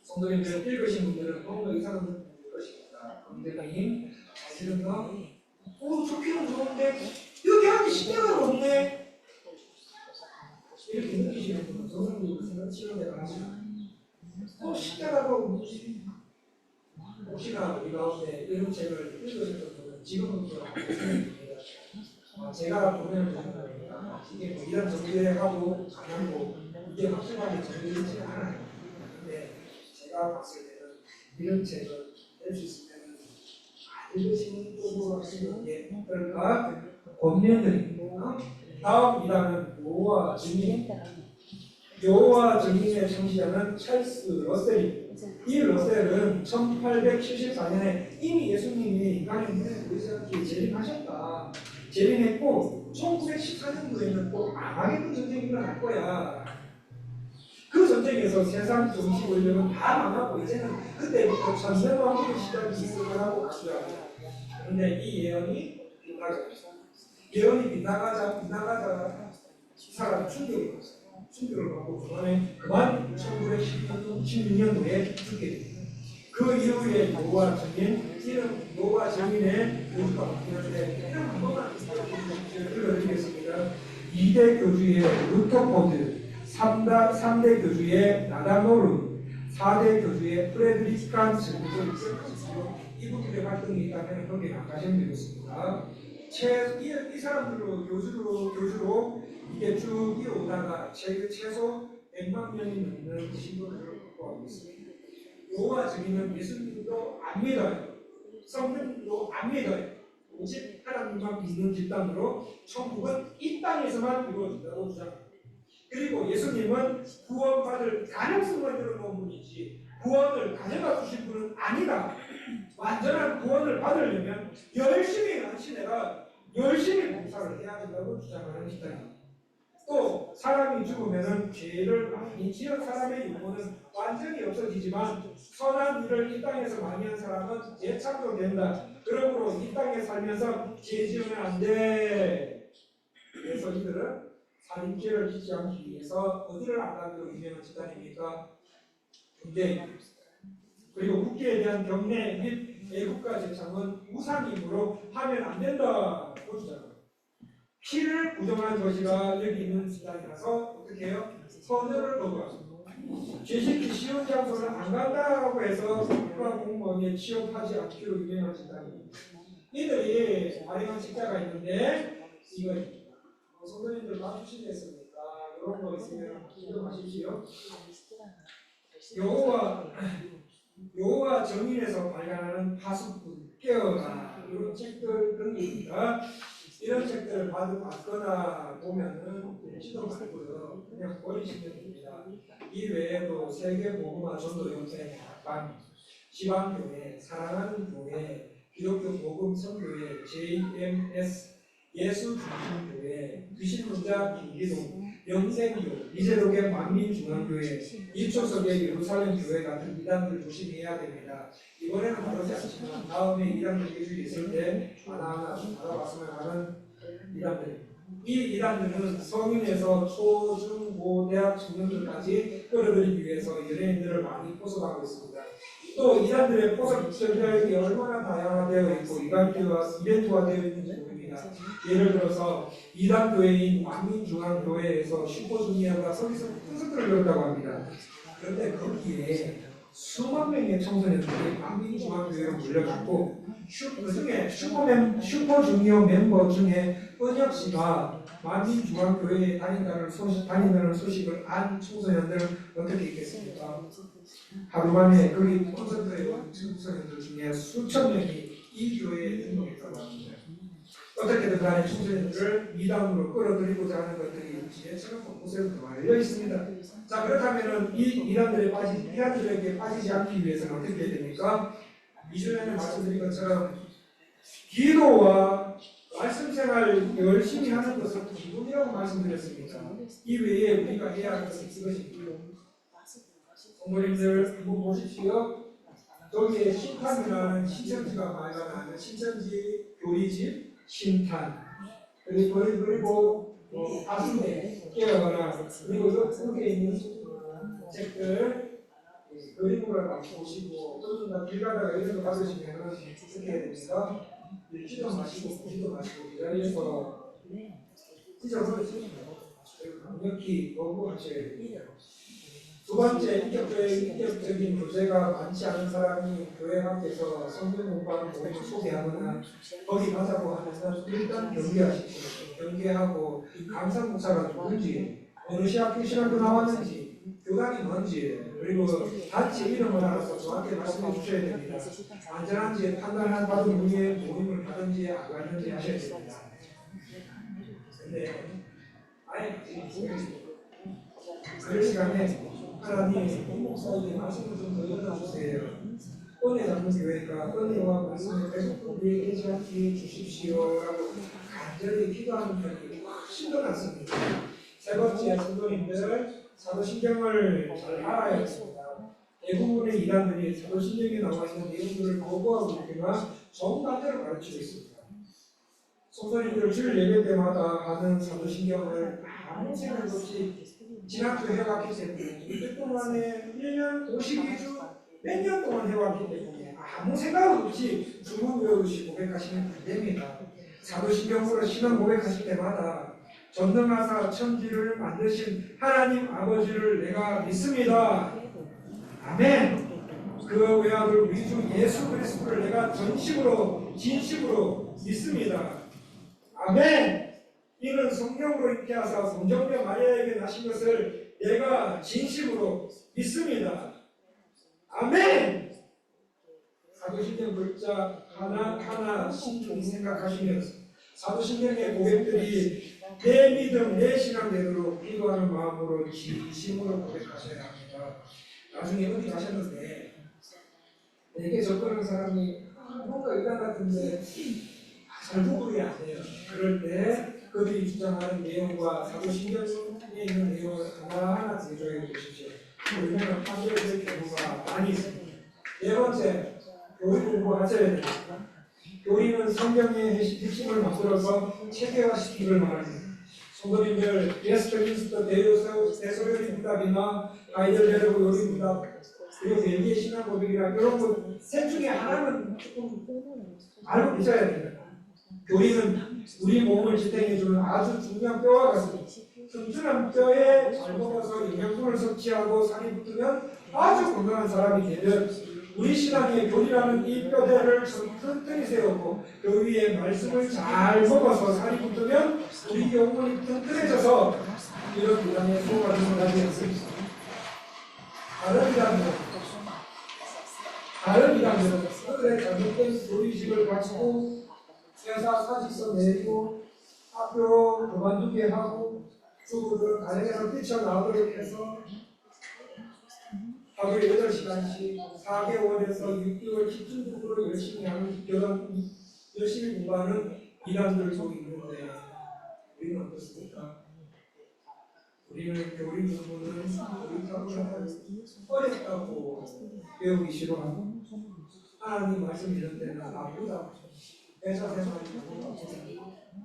성도님들 읽으신 분들은 뭔가 이상한 분일 것입니다. 굉장히 사실은요 좋기는 좋은데 여기 하기 십자가가 없네. 이렇게 느끼시는 분은 선생님이 생각 치료를 하시면 십자가가 없지. 혹시나 우리 가운데 이런 책을 읽으셨던 분은 지금부터 생각입니다. 제가 보내는 거니까 이게 뭐 이런 정리하고 가능하고 이게 확실하게 정리되지 않아요. 근데 제가 봤을 때는 이런 책을 낼 수 있으면 읽으시는 쪽으로 하시는 게 어떨까 권면드립니다. 다음 이단은 여호와 증인. 여호와 증인의 청지자는 찰스 러셀입니다. 이 러셀은 1874년에 이미 예수님이 인간의 눈에 보이지 않게 재림하셨다. 재림했고 1914년도에는 또 아마게돈 전쟁이 일어날 거야. 그 전쟁에서 세상 정치 권력은 다 망하고 이제는 그때부터 전쟁왕국의 시작이 있을 거라고 가수합니다. 그런데 이 예언이 빗나가죠. 예언이 빗나가자 이 사람이 충격을 받았어요. 충격을 받고 그만 1916년도에 죽게 됩니다. 그 이후에 노아 증인의 교주가 바뀌는데 이름 한 번만 읽어드리겠습니다. 2대 교주의 루터포드, 3대 교주의 나다노르, 4대 교주의 프레드리크 칸츠, 이분들의 활동이 있다면 거기에 안 가시면 되겠습니다. 이 사람들로 교주로 이게 쭉 이어오다가 최소 100만 명이 넘는 신도를 확보하고 있습니다. 여호와 증인은 예수님도 안 믿어요. 성령도 안 믿어요. 오직 하나님만 믿는 집단으로 천국은 이 땅에서만 이루어진다고 주장합니다. 그리고 예수님은 구원받을 가능성을 들어놓은 분이지 구원을 가져가 주신 분은 아니다. 완전한 구원을 받으려면 열심히 봉사를 해야 된다고 주장하는 집단입니다. 또 사람이 죽으면은 죄를 많이 지은 사람의 유고는 완전히 없어지지만 선한 일을 이 땅에서 많이 한 사람은 재창조된다. 그러므로 이 땅에 살면서 죄 지으면 안 돼. 그래서 이들은 살인죄를 짓지 않기 위해서 어디를 안 가기로 유명한 집단입니까? 군대. 그리고 국기에 대한 경례 및 애국가 제창은 우상이므로 하면 안 된다고 주장합니다. 피를 부정한 것이라 여기 있는 집단이라서 어떻게 해요? 선열을 거부합니다. 죄짓기 쉬운 장소는 안 간다고 해서 국가 공무원에 취업하지 않기로 유명한 집단입니다. 이들이 발행한 책자가 있는데 이거입니다. 선생님들 맞추시겠습니까? 이런 거 있으면 기도하십시오. 여호와 정인에서 발간하는 파수꾼, 깨어라 이런 책들 등입니다. 이런 책들을 받거나 보면은 읽지도 말고요. 그냥 버리시면 됩니다. 이 외에도 세계복음화 전도연대 약방, 지방교회, 사랑하는 교회, 기독교 복음 선교회, JMS, 예수중심교회, 귀신문자 김기동, 영생교, 이재록의 만민중앙교회, 이초석의 예루살렘 교회 같은 이단들 조심해야 됩니다. 이번에는 다루지 않지만 다음에 이단들 계획이 있을 때 하나하나 좀 알아봤으면 하는 이단들입니다. 이 이단들은 성인에서 초, 중, 고, 대학 청년들까지 끌어들이기 위해서 연예인들을 많이 포섭하고 있습니다. 또 이단들의 포섭 전략이 얼마나 다양화되어 있고 이벤트화되어 있는지 모릅니다. 예를 들어서 이단 교회인 만민중앙교회에서 슈퍼주니어가 서기서 콘서트를 열었다고 합니다. 그런데 거기에 수만 명의 청소년들이 만민중앙교회로 몰려갔고 그중에 슈퍼주니어 멤버 중에 은혁 씨가 만민중앙교회에 다닌다는 소식을 안 청소년들은 어떻게 있겠습니까? 하루 만에 거기 콘서트에 온 청소년들 중에 수천 명이 이 교회에 등록했다고 합니다. 어떻게든 간에 청소년들을 이단으로 끌어들이고자 하는 것들이 지혜처럼 곳곳에 말려 있습니다. 자, 그렇다면은 이 이단들에게 빠지지 않기 위해서는 어떻게 해야 됩니까? 2주 전에 말씀드린 것처럼 기도와 말씀 생활 열심히 하는 것을 기본이라고 말씀드렸습니다. 이 외에 우리가 해야 할 것은 이것입니다. 공부님들 한번 보십시오. 저기에 신탄이라는 신천지가 발간하는 신천지 교리집 신탄 그리고 아순대 깨어라 그리고 여기에 있는 책들 그림을 보시고 또는 길 가다가 이런 거 받으시면 어떻게 해야 됩니까? 읽지도 마시고 보지도 마시고 이 자리에서 찢어버리시면 강력히 거부하셔야 됩니다. 두 번째, 인격적인 교제가 많지 않은 사람이 교회 앞에서 성경 공부하는 모임을 소개하거나 거기 가자고 하면은 일단 경계하십시오. 경계하고 감상 목사가 누군지, 어느 학교 신학교 나왔는지, 교단이 뭔지, 그리고 단체 이름을 알아서 저한테 말씀해 주셔야 됩니다. 안전한지 판단한 받은 후에 모임을 가든지 안 가든지 하셔야 됩니다. 근데 아예 그럴 시간에 하나님 목사에게 말씀을 좀 더 열어주세요. 은혜 잡는 교회가 은혜와 말씀을 계속 우리에게 계시게 주십시오라고 간절히 기도하는 편이 훨씬 더 낫습니다. 세 번째, 성도님들 사도신경을 잘 알아야겠습니다. 대부분의 이단들이 사도신경에 나와 있는 내용들을 거부하고 있거나 정반대로 가르치고 있습니다. 성도님들 주일 예배 때마다 하는 사도신경을 아무 생각 없이 지난주 해왔기 때문에 이때 동안에 1년 52주 몇 년 동안 해왔기 때문에 아무 생각 없이 주문 외우시 고백하시면 안 됩니다. 사도신경으로 신앙 고백하실 때마다 전능하사 천지를 만드신 하나님 아버지를 내가 믿습니다. 아멘. 그 외아들 우리 주 예수 그리스도를 내가 전심으로 진심으로 믿습니다. 아멘. 이는 성령으로 잉태하사 성정녀 마리아에게 나신 것을 내가 진심으로 믿습니다. 아멘. 사도신경 글자 하나하나 신중히 생각하시면서 사도신경의 고백들이 내 믿음, 내 신앙 되도록 기도하는 마음으로 진심으로 고백하셔야 합니다. 나중에 어디 가셨는데 내게 접근하는 사람이 뭔가 이단 같은데 잘 구분이 안 돼요. 그럴 때 그들이 주장하는 내용과 사도신경에 있는 내용을 하나하나 대조해 보십시오. 우리는 판별될 경우가 많이 있습니다. 네 번째, 교리 공부하셔야 됩니다. 교리는 성경의 핵심을 만들어서 체계화시키기를 말합니다. 성도님들, 예스터민스터 대소요리 문답이나 하이델베르그 요리 문답, 그리고 벨기에 신앙 고백이나 이런 것 셋 중에 하나는 조금 알고 계셔야 됩니다. 교리는 우리 몸을 지탱해주는 아주 중요한 뼈와 같습니다. 튼튼한 뼈에 잘 먹어서 영양분을 섭취하고 살이 붙으면 아주 건강한 사람이 되면 우리 신앙의 교리라는 이 뼈대를 튼튼히 세우고 그 위에 말씀을 잘 먹어서 살이 붙으면 우리 영혼이 튼튼해져서 이런 이단에 소화를 못하게 했습니다. 다른 이단들은 그들의 잘못된 교리식을 가지고 회사 사직서 내고 학교 그만두게 하고 주부들은 가정에서 뛰쳐나오도록 해서 하루에 8시간씩 4개월에서 6개월 집중적으로 열심히 하는 열심히 공부하는 이단들도 있는데 우리는 어떻습니까? 우리는 교리 공부는 어렵다고 배우기 싫어하고 하나님 말씀 이런 때는 나쁘다고 회사 생활을 바꾸고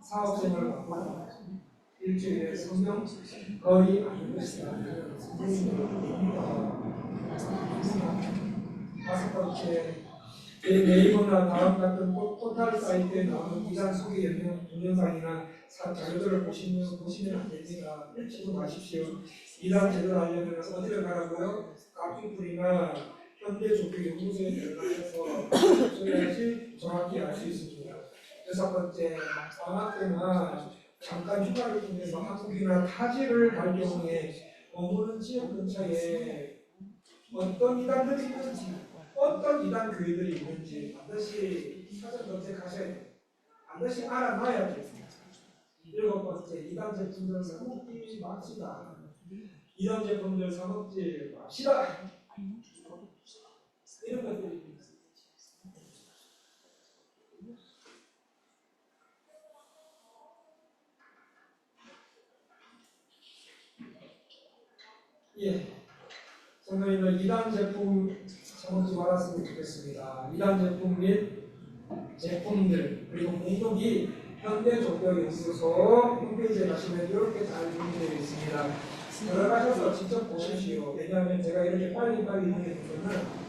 사업 생활을 바꾸고 일주일에 성경 거의 안 것이다. 다섯 번째, 네이버나 다음 같은 포털 사이트에 나오는 이단 소개 동영상이나 자료들을 보시면 안 됩니다. 읽지도 마십시오. 이단 제대로 하려면 어디를 가라고요? 카피풀이나 현대 종교 연구소에 들어가서 써야지 정확히 알 수 있습니다. 여섯 번째, 방학 때나 잠깐 휴가를 통해서 한국이나 타지를 갈 경우에 머무는 지역 근처에 어떤 이단들이 있는지, 어떤 이단 교회들이 있는지 반드시 사전 검색하셔야 돼요. 반드시 알아놔야 됩니다. 일곱 번째, 이단 제품들 사먹지 맙시다. 이단 제품들 사먹지 맙시다. 이런 것들이 있습니다. 예, 성도님들 이단 제품 사먹지 말았으면 좋겠습니다. 이단 제품 및 제품들 그리고 목록이 현대종교연구소 홈페이지에 가시면 이렇게 잘 준비되어 있습니다. 들어가셔서 직접 보십시오. 왜냐하면 제가 이렇게 빨리빨리 하게 되면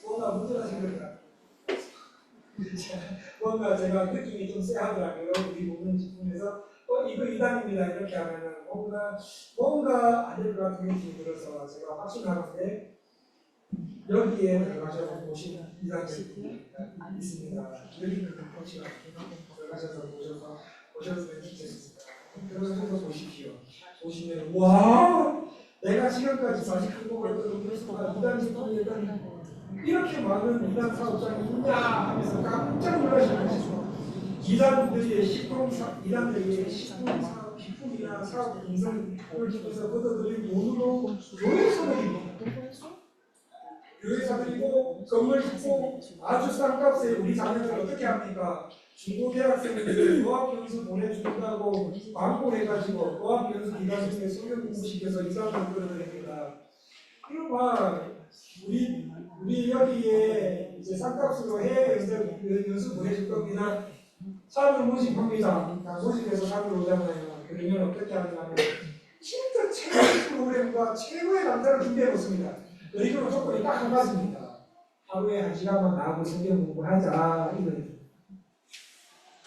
뭔가 문제가 생길까 뭔가 제가 느낌이 좀 쎄하더라고요. 우리 먹는 제품에서 이거 이단입니다 이렇게 하면은 뭔가 안 될 것 같은 느낌이 들어서 제가 확신하는데 여기에 들어가셔서 보시는 이단 제품이 있습니다. 여기 있는 코치가 들어가셔서 보셨으면 좋겠습니다. 들어가셔서 보십시오. 보시면 와 내가 지금까지 40% 했던 이단 제품이 이렇게 많은 이단 사업장이 있냐 하면서 깜짝 놀라실 것이죠. 이단들의 이단들의 식품이나 사업 인성을 통해서 걷어들인 돈으로 교회사들이고 건물 짓고 아주 싼 값에 우리 자녀들 어떻게 합니까? 중고 대학생들 어학연수 보내준다고 광고해가지고 어학연수 기간 중에 성경 공부시켜서 이단을 끌어들입니다. 그러면 우리 여기에 이제 싼값으로 해외 연수 보내줄 겁니다. 사람을 모집합니다. 모집해서 사람을 오잖아요. 그러면 어떻게 하냐면 진짜 최고의 프로그램과 최고의 남자를 준비해 놓습니다. 그리고 조건이 딱 한 가지입니다. 하루에 1시간만 나하고 성경 공부하자 이거예요.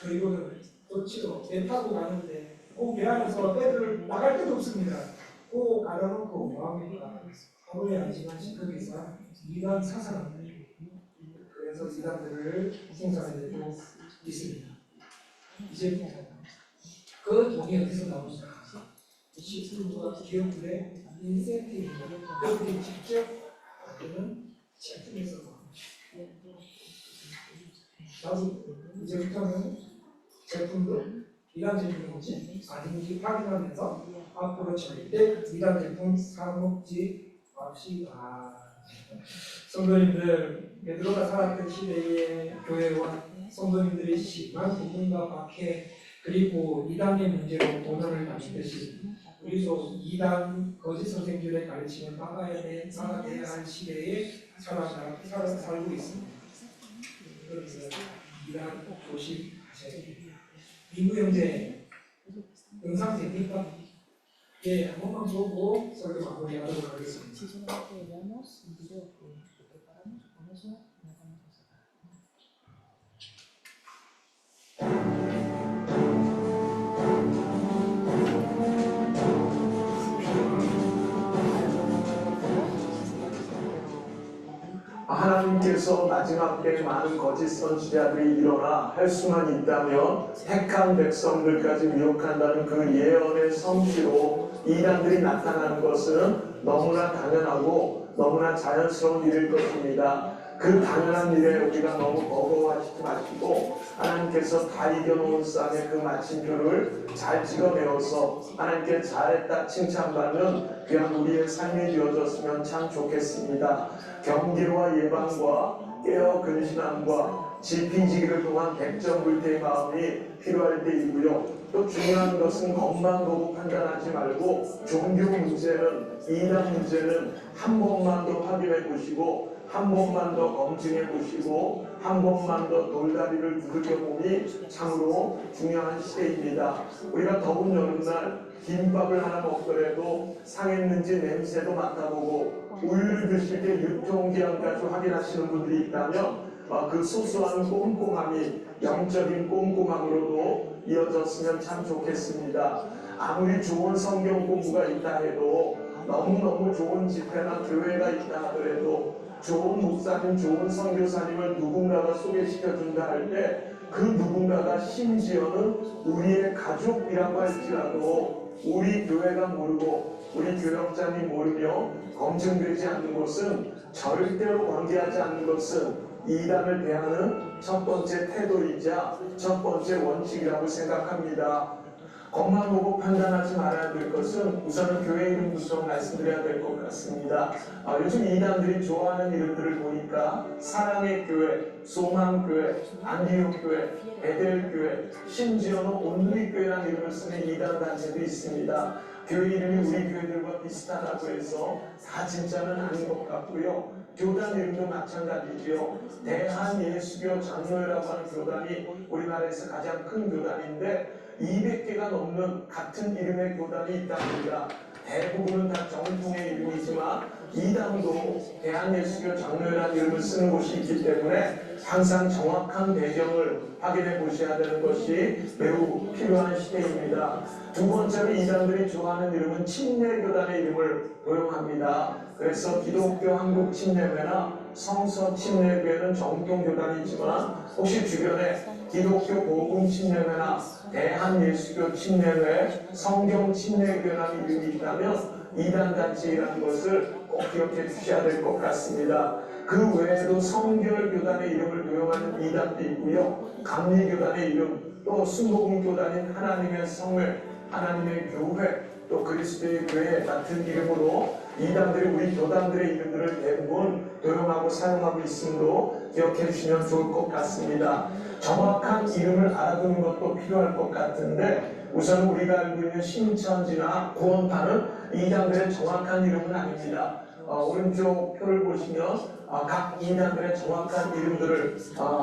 그리고는 또 치료 배 타고 가는데 그 배 안에서 애들 나갈 데도 없습니다. 꼭 가려놓고 뭐합니까? 하루에 1시간씩 거기서 이단 사상합니다. 그래서 이단들을 생산해내고 있습니다. 이제 그 돈이 어디서 나오는가? 식품과 기업들의 인센티브입니다. 그들이 직접 만드는 제품에서 나옵니다. 나도 이제부터는 제품도 이단 제품이 뭔지 아닌지 확인하면서 앞으로 절대 이단 제품 사 먹지 맙시다. 성도님들, 베드로가 살았던 시대의 교회와 성도님들이 심한 부분과 박해 그리고 이단의 문제로 고난을 당했듯이 우리도 이단 거짓 선생들의 가르침을 막아야 할 시대에 살고 있습니다. 그래서 이단 조심하셔야 됩니다. 민구 형제 영상 됩니까? 예, 한 번만 보고 설교 마무리하도록 하겠습니다. Si solamente veamos un video que preparamos, con eso nos vamos a sacar. 하나님께서 마지막 때 많은 거짓 선지자들이 일어나 할 수만 있다면 택한 백성들까지 미혹한다는 그 예언의 성취로 이단들이 나타나는 것은 너무나 당연하고 너무나 자연스러운 일일 것입니다. 그 당연한 일에 우리가 너무 버거워하시지 마시고 하나님께서 다 이겨놓은 쌍의 그 마침표를 잘 찍어내어서 하나님께 잘했다 칭찬받는 귀한 우리의 삶이 되어졌으면 참 좋겠습니다. 경계와 예방과 깨어 근신함과 지피지기를 통한 백전불태의 마음이 필요할 때이고요. 또 중요한 것은 것만 보고 판단하지 말고 종교 문제는 이단 문제는 한 번만 더 확인해 보시고 한 번만 더 검증해 보시고 한 번만 더 돌다리를 두들겨 보니 참으로 중요한 시대입니다. 우리가 더운 여름날 김밥을 하나 먹더라도 상했는지 냄새도 맡아보고 우유를 드실 때 유통기한까지 확인하시는 분들이 있다면 그 소소한 꼼꼼함이 영적인 꼼꼼함으로도 이어졌으면 참 좋겠습니다. 아무리 좋은 성경 공부가 있다 해도 너무너무 좋은 집회나 교회가 있다 하더라도 좋은 목사님, 좋은 선교사님을 누군가가 소개시켜준다 할 때 그 누군가가 심지어는 우리의 가족이라고 할지라도 우리 교회가 모르고 우리 교역장이 모르며 검증되지 않는 것은 절대로 관계하지 않는 것은 이단을 대하는 첫 번째 태도이자 첫 번째 원칙이라고 생각합니다. 겉만 보고 판단하지 말아야 될 것은 우선은 교회 이름부터 말씀드려야 될 것 같습니다. 요즘 이단들이 좋아하는 이름들을 보니까 사랑의 교회, 소망교회, 안디옥교회, 베델교회, 심지어는 온누리교회라는 이름을 쓰는 이단 단체도 있습니다. 교회 이름이 우리 교회들과 비슷하다고 해서 다 진짜는 아닌 것 같고요. 교단 이름도 마찬가지죠. 대한예수교 장로회라고 하는 교단이 우리나라에서 가장 큰 교단인데 200개가 넘는 같은 이름의 교단이 있답니다. 대부분은 다 정통의 이름이지만 있지만 이단도 대한예수교 장로회라는 이름을 쓰는 곳이 있기 때문에 항상 정확한 배경을 확인해 보셔야 되는 것이 매우 필요한 시대입니다. 두 번째로 이단들이 좋아하는 이름은 침례교단의 이름을 도용합니다. 그래서 기독교 한국 침례회나 성서 침례교회는 정통교단이 있지만 혹시 주변에 기독교 복음 침례회나 대한예수교 침례회, 성경 침례교회라는 이름이 있다면 이단단체라는 것을 꼭 기억해 주셔야 될 것 같습니다. 그 외에도 성결교단의 이름을 도용하는 이단도 있고요. 감리교단의 이름, 또 순복음교단인 하나님의 성회, 하나님의 교회, 또 그리스도의 교회 같은 이름으로 이단들이 우리 교단들의 이름들을 대부분 도용하고 사용하고 있음도 기억해 주시면 좋을 것 같습니다. 정확한 이름을 알아두는 것도 필요할 것 같은데 우선 우리가 알고 있는 신천지나 구원파는 이단들의 정확한 이름은 아닙니다. 오른쪽 표를 보시면 각 이단들의 정확한 이름들을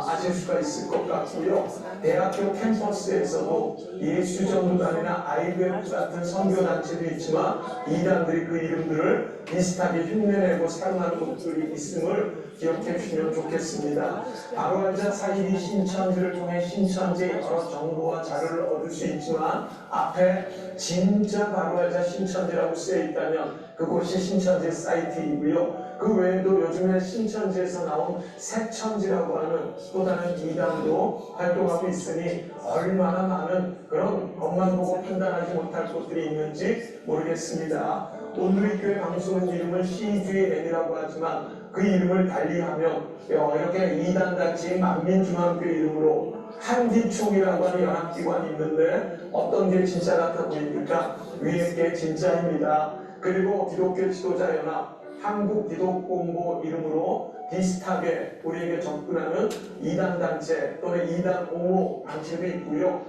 아실 수가 있을 것 같고요. 대학교 캠퍼스에서도 예수전도단이나 IBF 같은 선교단체도 있지만 이단들이 그 이름들을 비슷하게 흉내내고 사용하는 곳들이 있음을 기억해 주시면 좋겠습니다. 바로알자 사이비 신천지를 통해 신천지의 여러 정보와 자료를 얻을 수 있지만 앞에 진짜 바로알자 신천지라고 쓰여 있다면 그곳이 신천지 사이트이고요. 그 외에도 요즘에 신천지에서 나온 새천지라고 하는 또 다른 이단도 활동하고 있으니 얼마나 많은 그런 것만 보고 판단하지 못할 것들이 있는지 모르겠습니다. 온누리 교회 방송은 이름을 CGN이라고 하지만 그 이름을 달리하면 이렇게 이단단체인 만민중앙교 이름으로 한기총이라고 하는 연합기관이 있는데 어떤 게 진짜 같아 보입니까? 위에 게 진짜입니다. 그리고 기독교 지도자연합, 한국기독공보 이름으로 비슷하게 우리에게 접근하는 이단단체 또는 이단 옹호 단체도 있고요.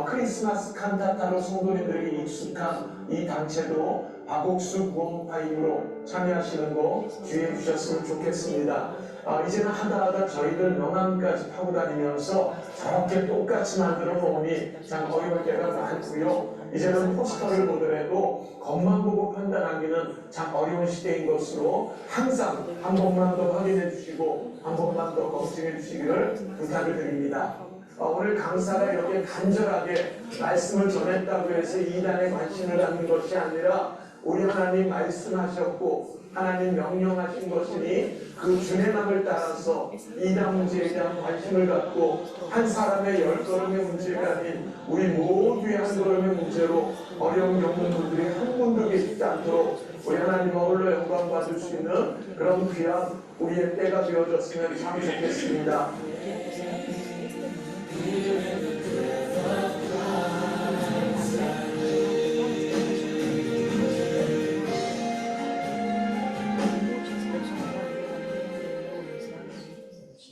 크리스마스 칸타타로 성도님들에게 익숙한 이 단체도 박옥수 구원파임으로 참여하시는 거 주의해 주셨으면 좋겠습니다. 이제는 하다하다 저희들 명함까지 파고 다니면서 저렇게 똑같이 만들어 놓으니 참 어려울 때가 많고요. 이제는 포스터를 보더라도 겉만 보고 판단하기는 참 어려운 시대인 것으로 항상 한 번만 더 확인해 주시고 한 번만 더 검증해 주시기를 부탁을 드립니다. 오늘 강사가 이렇게 간절하게 말씀을 전했다고 해서 이단에 관심을 갖는 것이 아니라 우리 하나님 말씀하셨고 하나님 명령하신 것이니 그 준행함을 따라서 이단 문제에 대한 관심을 갖고 한 사람의 10걸음의 문제가 아닌 우리 모두의 한 걸음의 문제로 어려운 겪는 분들이 한 분도 계시지 않도록 우리 하나님 홀로 영광 받을 수 있는 그런 귀한 우리의 때가 되어졌으면 참 좋겠습니다.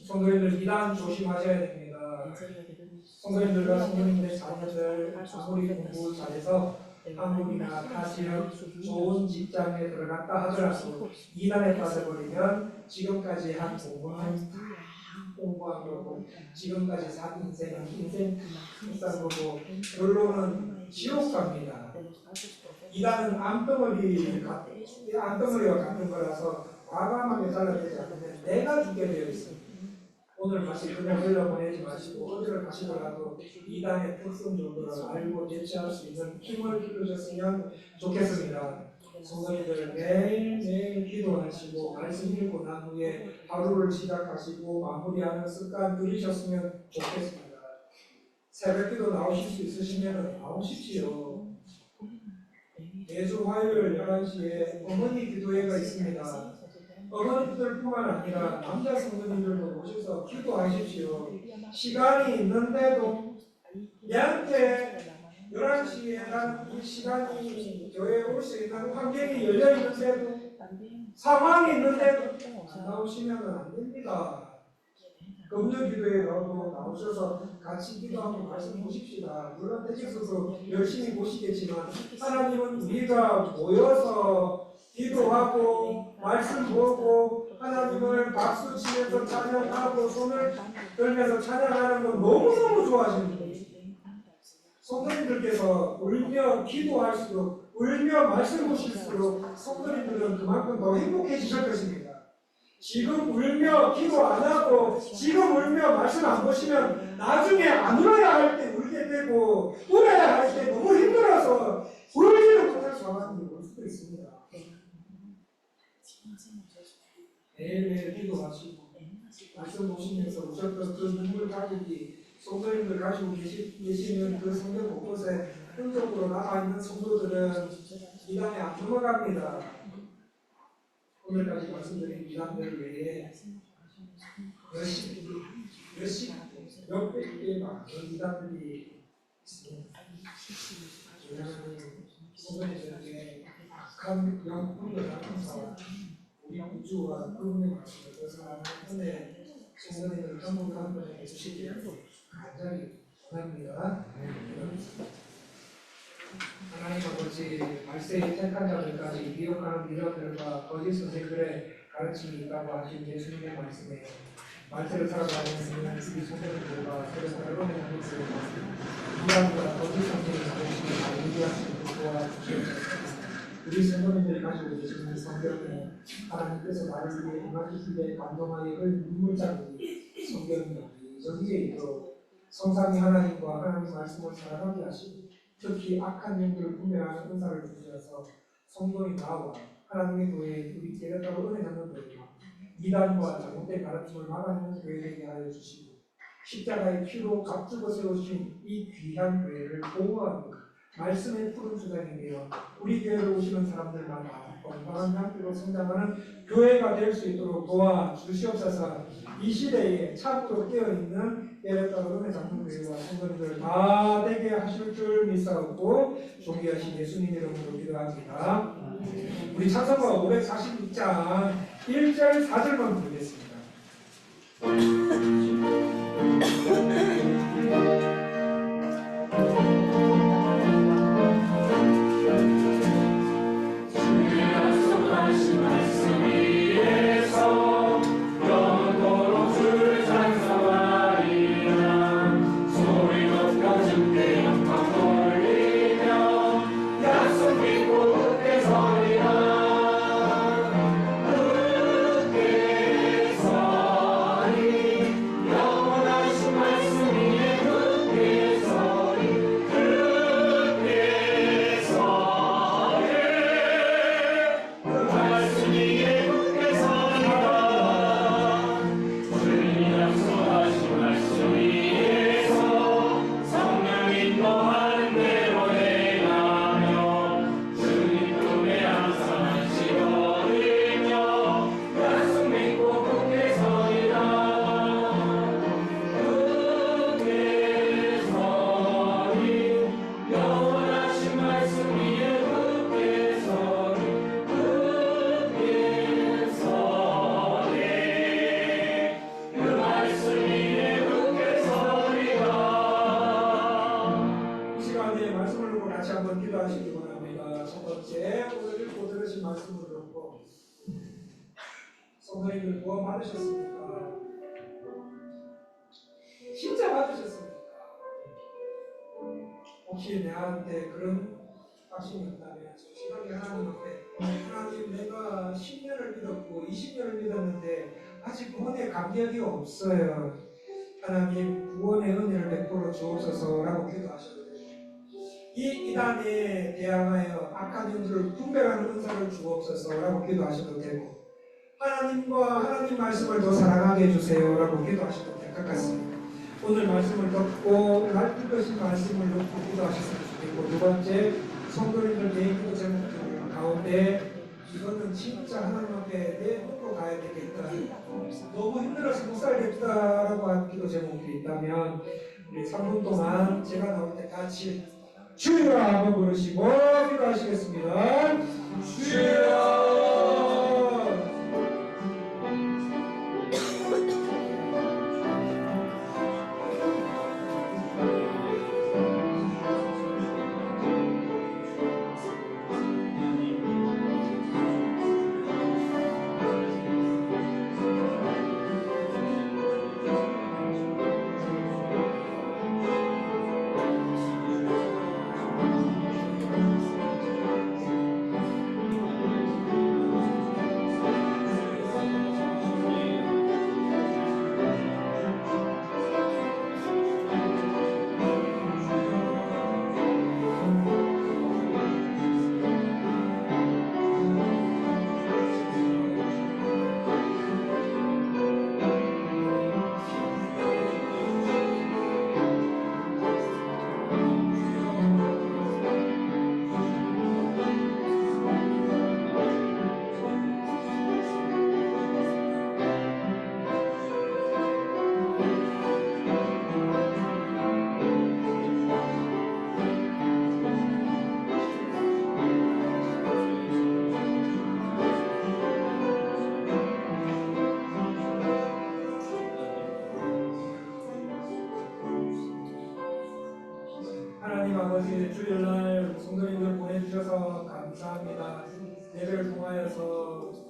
성도님들 이단 조심하셔야 됩니다. 성도님들과 성도님들의 자녀들 아무리 공부 잘해서 한국이나 타 지역 좋은 직장에 들어갔다 하더라도 이단에 빠져버리면 지금까지 한 공부는 다 공부한 거고 지금까지 산 인생은 인생 산 거고 결론은 지옥 갑니다. 이단은 암덩어리와 같은 거라서 과감하게 잘라내지 않으면 내가 죽게 되어 있습니다. 오늘 다시 그냥 흘려보내지 마시고 어디를 가시더라도 이단의 특성 정도를 알고 대처할 수 있는 힘을 기르셨으면 좋겠습니다. 성도님들 매일매일 기도하시고 말씀 읽고 난 후에 하루를 시작하시고 마무리하는 습관 들이셨으면 좋겠습니다. 새벽기도 나오실 수 있으시면 나오십시오. 매주 화요일 11시에 어머니 기도회가 있습니다. 어머니들뿐만 아니라 남자 성도님들도 오셔서 기도하십시오. 시간이 있는데도 얘한테 11시에 이 시간이 교회에 올 수 있는 환경이 열려 있는데도 상황이 있는데도 나오시면 안 됩니다. 금요 기도회라도 나오셔서 같이 기도하고 말씀 보십시다. 물론 댁에서도 열심히 보시겠지만 하나님은 우리가 모여서 기도하고 말씀 보고 하나님을 박수 치면서 찬양하고 손을 들면서 찬양하는 건 너무너무 좋아하십니다. 성도님들께서 울며 기도할수록 울며 말씀 보실수록 성도님들은 그만큼 더 행복해지실 것입니다. 지금 울며 기도 안 하고 지금 울며 말씀 안 보시면 나중에 안 울어야 할 때 울게 되고 울어야 할 때 너무 힘들어서 울지를 못할 상황이 올 수도 있습니다. 매일매일 기도하시고 말씀 보시면서 오셨던 그 눈물 가득히 성도님들 가지고 계시는 그 성경 곳곳에 흔적으로 남아있는 성도들은 이단에 안 넘어갑니다. 오늘까지 말씀드린 이단들 외에 몇백 개의 많은 이단들이 있습니다. 성도님들에게 악한 영웅을 하면서 우리 우주와 그분의 말씀을 벗어나는 은혜 성도님을 한번 번에 해주시기를 간절히 원합니다. 하나님 아버지 말세에 택한 자들까지 미혹하는 미련들과 거짓 선생들의 가르침이 있다고 하신 예수님의 말씀에 말세를 살아가는 우리 성도들과 그래서 여러분의 자녀들과 미련과 거짓 선생의 가르침을 다 인지하시고 도와주시옵소서. 우리 성도님들이 가지고 계시는 성경에 하나님께서 나를 위해 임하시기에 감동하여 흘린 눈물자국이 성경이 여기에 있도록 성삼위 하나님과 하나님 말씀을 사랑하게 하시고 특히 악한 영들을 분별하는 은사를 주셔서 성도인 나와 하나님의 교회에 우리 깨닫다고 은혜 잡는 교회와 이단과 잘못된 가르침을 막아내는 교회 되게 하여 주시고 십자가의 피로 값주고 세우신 이 귀한 교회를 보호하고 말씀의 푸른 주장이 되어 우리 교회로 오시는 사람들마다 건강한 양떼로 성장하는 교회가 될 수 있도록 도와주시옵소서. 이 시대에 참으로 깨어있는 깨닫다고 은혜 잡는 교회와 성도님들 다 되게 하실 줄 믿사옵고 존귀하신 예수님 이름으로 기도합니다. 우리 찬송가 546장 1절 4절만 부르겠습니다. 성도님들 구원 받으셨습니까? 진짜 받으셨습니까? 혹시 내한테 그런 확신이 없다면 솔직하게 하나님 앞에 하나님 내가 10년을 믿었고 20년을 믿었는데 아직 구원의 감격이 없어요. 하나님 구원의 은혜를 베풀어 주옵소서라고 기도하셔도 돼요. 이 이단에 대항하여 악한 영들을 분별하는 은사를 주옵소서라고 기도하셔도 되고 하나님과 하나님 말씀을 더 사랑하게 해주세요라고 기도하셔도 될 것 같습니다. 오늘 말씀을 듣고 날 뜻하신 말씀을 놓고 기도하셨으면 좋겠고 두 번째 성도님들 개인 기도 제목들 가운데 이거는 진짜 하나님 앞에 내 놓고 가야 되겠다 너무 힘들어서 못 살겠다라고 한 기도 제목이 있다면 우리 3분 동안 제가 나올 때 같이 주여 한번 부르시고 기도하시겠습니다. 주여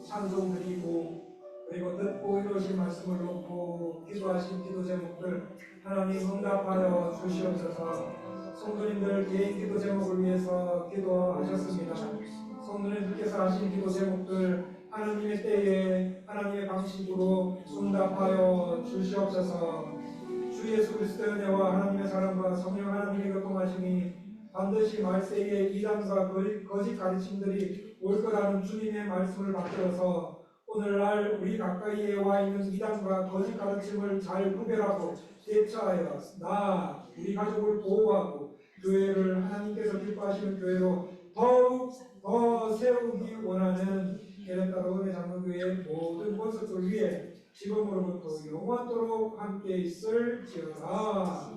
찬송 드리고 그리고 듣고 이루신 말씀을 놓고 기도하신 기도 제목들 하나님 응답하여 주시옵소서. 성도님들 개인 기도 제목을 위해서 기도하셨습니다. 성도님들께서 하신 기도 제목들 하나님의 때에 하나님의 방식으로 응답하여 주시옵소서. 주 예수 그리스도의 은혜와 하나님의 사랑과 성령 하나님의 교통하심이 반드시 말세에 이단과 거짓 가르침들이 올 거라는 주님의 말씀을 받들어서 오늘날 우리 가까이에 와 있는 이단과 거짓 가르침을 잘 구별하고 대처하여 나 우리 가족을 보호하고 교회를 하나님께서 기뻐하시는 교회로 더욱 더 세우기 원하는 게레타로 은혜 장로교회의 모든 모습을 위해 지금으로부터 영원토록 함께 있을지어다.